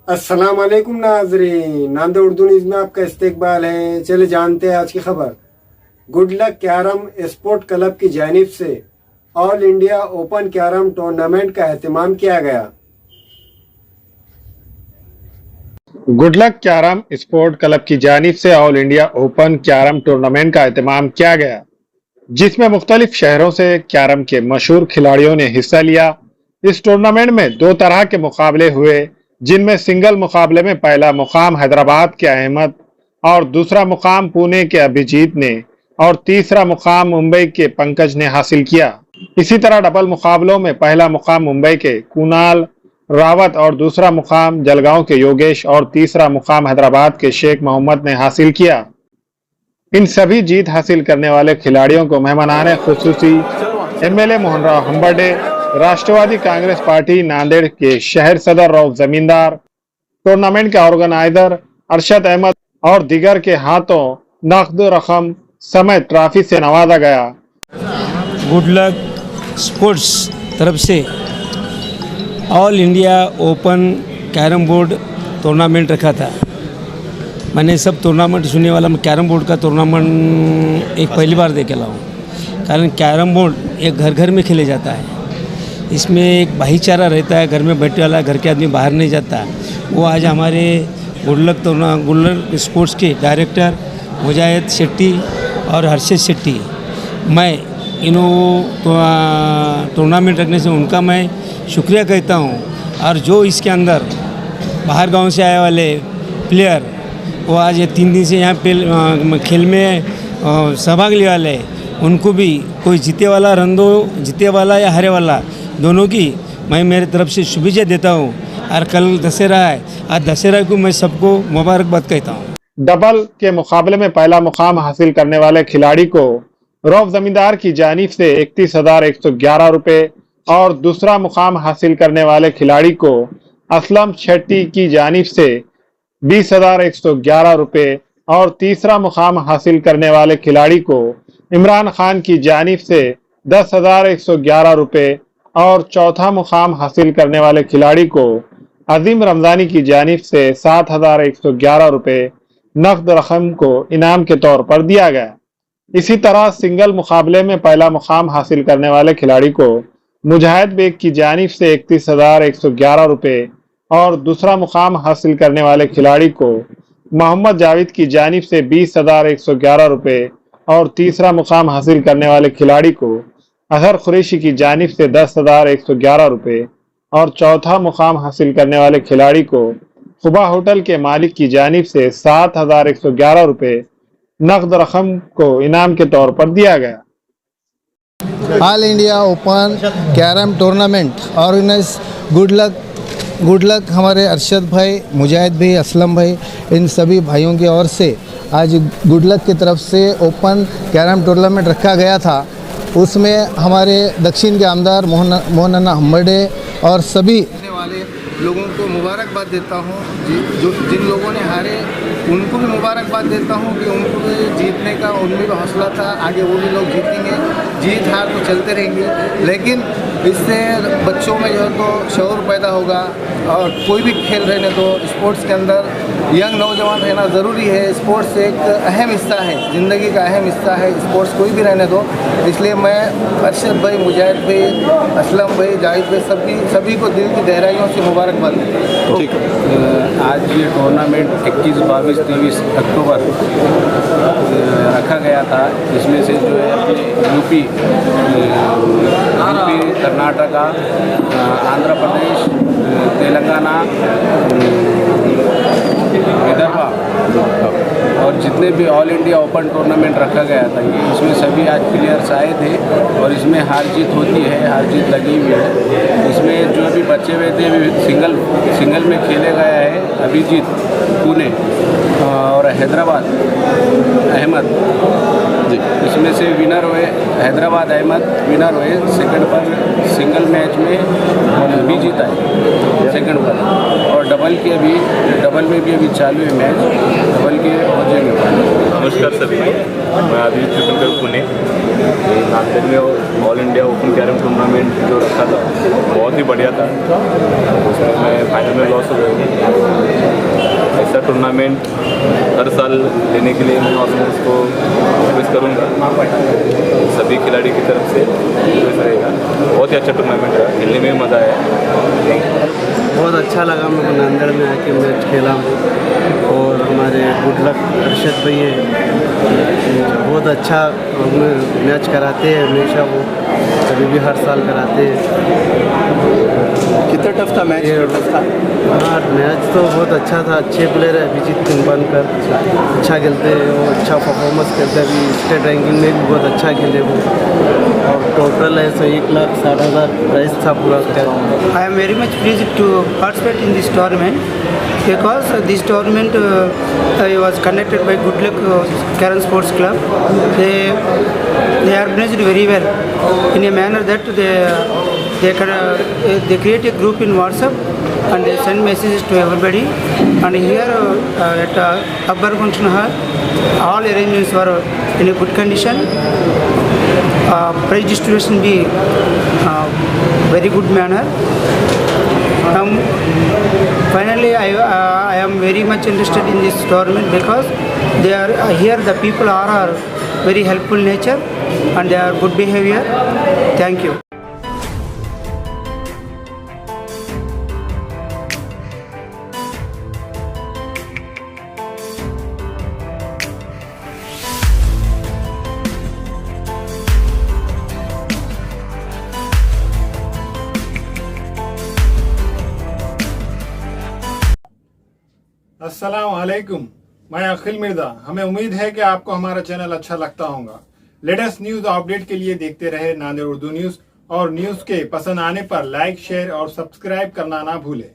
अस्सलाम वालेकुम नाजरीन, नांदे उर्दू न्यूज़ में आपका इस्तकबाल है। चले जानते हैं आज की खबर। Good luck carrom sport club की जानिब से all India open carrom tournament का एहतमाम किया गया। Good luck carrom sport club की जानिब से all India open carrom tournament का एहतमाम किया गया, जिसमें मुख्तलिफ शहरों से कैरम के मशहूर खिलाड़ियों ने हिस्सा लिया। इस टूर्नामेंट में दो तरह के मुकाबले हुए, जिनमें सिंगल मुकाबले में पहला मुकाम हैदराबाद के अहमद और दूसरा मुकाम पुणे के अभिजीत ने और तीसरा मुकाम मुंबई के पंकज ने हासिल किया। इसी तरह डबल मुकाबलों में पहला मुकाम मुंबई के कुणाल रावत और दूसरा मुकाम जलगांव के योगेश और तीसरा मुकाम हैदराबाद के शेख मोहम्मद ने हासिल किया। इन सभी जीत हासिल करने वाले खिलाड़ियों को मेहमानाने खुसूसी एमएलए मोहन राव हंबर्डे, राष्ट्रवादी कांग्रेस पार्टी नांदेड़ के शहर सदर रऊफ जमींदार, टूर्नामेंट के ऑर्गेनाइजर अरशद अहमद और दीगर के हाथों नकद रकम समेत ट्रॉफी से नवाजा गया। गुड लक स्पोर्ट्स तरफ से all India open carrom board tournament रखा था। मैंने सब टूर्नामेंट सुनने वाला, मैं कैरम बोर्ड का टूर्नामेंट एक पहली बार देख रहा हूँ। कारण कैरम बोर्ड एक घर घर में खेले जाता है, इसमें एक भाईचारा रहता है, घर में बैठे वाला घर के आदमी बाहर नहीं जाता। वो आज हमारे गुड लक स्पोर्ट्स के डायरेक्टर मुजाहिद शेट्टी और हर्षित शेट्टी, मैं इन्हों टूर्नामेंट रखने से उनका मैं शुक्रिया कहता हूँ। और जो इसके अंदर बाहर गांव से आए वाले प्लेयर, वो आज ये 3 दिन से यहाँ पे खेल में सहभाग ले वाले, उनको भी कोई जीते वाला रन दो, जीते वाला या हारे वाला, दोनों की मैं मेरे तरफ से शुभेच्छा देता हूँ। और कल दशहरा है, आज दशहरा को मैं सबको मुबारकबाद कहता हूँ। डबल के मुकाबले में पहला मुकाम हासिल करने वाले खिलाड़ी को रऊफ जमींदार की जानिब से 31,111 रुपये और दूसरा मुकाम हासिल करने वाले खिलाड़ी को असलम शेट्टी की जानिब से 20,111 रुपये और तीसरा मुकाम हासिल करने वाले खिलाड़ी को इमरान खान की जानिब से 10,111 रुपये और चौथा मुकाम हासिल करने वाले खिलाड़ी को अजीम रमजानी की जानिब से 7,111 रुपये नकद रकम को इनाम के तौर पर दिया गया। इसी तरह सिंगल मुकाबले में पहला मुकाम हासिल करने वाले खिलाड़ी को मुजाहिद बेग की जानिब से 31,111 रुपये और दूसरा मुकाम हासिल करने वाले खिलाड़ी को मोहम्मद जावेद की जानिब से 20,111 रुपये और तीसरा मुकाम हासिल करने वाले खिलाड़ी को अजहर कुरैशी की जानिब से 10,111 रुपये और चौथा मुकाम हासिल करने वाले खिलाड़ी को खुबा होटल के मालिक की जानिब से 7,111 रुपये नकद रकम को इनाम के तौर पर दिया गया। All India open carrom tournament organize good luck हमारे अरशद भाई, मुजाहिद भाई, असलम भाई, इन सभी भाइयों की ओर से आज गुड लक की तरफ से ओपन कैरम टूर्नामेंट रखा गया था। उसमें हमारे दक्षिण के आमदार मोहन हम्बर्डे और सभी वाले लोगों को मुबारकबाद देता हूँ। जिन लोगों ने हारे उनको भी मुबारकबाद देता हूँ कि उनको भी जीतने का उनमें भी हौसला था, आगे वो भी लोग जीतेंगे। जीत हार तो चलते रहेंगे, लेकिन इससे बच्चों में जो है तो शऊर पैदा होगा। और कोई भी खेल रहने तो स्पोर्ट्स के अंदर यंग नौजवान रहना ज़रूरी है। स्पोर्ट्स एक अहम हिस्सा है, ज़िंदगी का अहम हिस्सा है। स्पोर्ट्स कोई भी रहने दो, इसलिए मैं अरशद भाई, मुजाहिद भाई, असलम भाई, जाहिद भाई सभी को दिल की गहराइयों से मुबारकबाद देता हूँ। ठीक, आज ये टूर्नामेंट 21, 22, 23 अक्टूबर रखा गया था। इसमें से जो है अपने यूपी, कर्नाटका, आंध्र प्रदेश, तेलंगाना, विदर्भ और जितने भी ऑल इंडिया ओपन टूर्नामेंट रखा गया था, इसमें सभी आज प्लेयर्स आए थे और इसमें हार जीत होती है, हार जीत लगी हुई है। इसमें जो भी बचे हुए थे सिंगल में खेले गया है अभिजीत पुणे और हैदराबाद अहमद जी, इसमें से विनर हुए हैदराबाद अहमद विनर हुए। सेकंड पर सिंगल मैच में अभिजीत आए सेकंड पर, और डबल में भी अभी चालू है मैच, डबल के हो जाएंगे। नमस्कार सभी, मैं अभिजीत चिकनकर पुणे। नांदेड़ में all India open carrom tournament जो रखा था बहुत ही बढ़िया था। उसमें मैं फाइनल में लॉस हो गया। टूर्नामेंट हर साल लेने के लिए मैं ऑर्गेनाइज को रिक्वेस्ट करूँगा, सभी खिलाड़ी की तरफ से रिक्वेस्ट रहेगा। बहुत ही अच्छा टूर्नामेंट रहा, खेलने में मज़ा आया। बहुत अच्छा लगा मैं नांदेड़ में आके मैच खेला हूँ और हमारे गुड लक अरशद भाई है, बहुत अच्छा मैच कराते हैं हमेशा, वो कभी भी हर साल कराते हैं। कितना टफ था मैच? हाँ मैच तो बहुत अच्छा था, अच्छे प्लेयर है अभिजीत बनकर, अच्छा खेलते हैं वो, अच्छा परफॉर्मेंस करते हैं, अभी स्टेट रैंकिंग में भी बहुत अच्छा खेले वो, और टोटल है 1,60,000 प्राइस था पूरा। I am very much pleased to participate in this tournament because this tournament was conducted by Good Luck Carom Sports Club. They organized very well in a manner that they create a group in WhatsApp and they send messages to everybody. And here at Akbar Function Hall, all arrangements were in a good condition. Prize distribution be very good manner. Finally, I am very much interested in this tournament because they are here. The people are very helpful nature and they are good behavior. Thank you. अस्सलाम वालेकुम, मैं अखिल मिर्जा। हमें उम्मीद है कि आपको हमारा channel अच्छा लगता होगा। लेटेस्ट न्यूज अपडेट के लिए देखते रहे नांदेड़ उर्दू न्यूज, और न्यूज के पसंद आने पर लाइक, शेयर और सब्सक्राइब करना ना भूलें।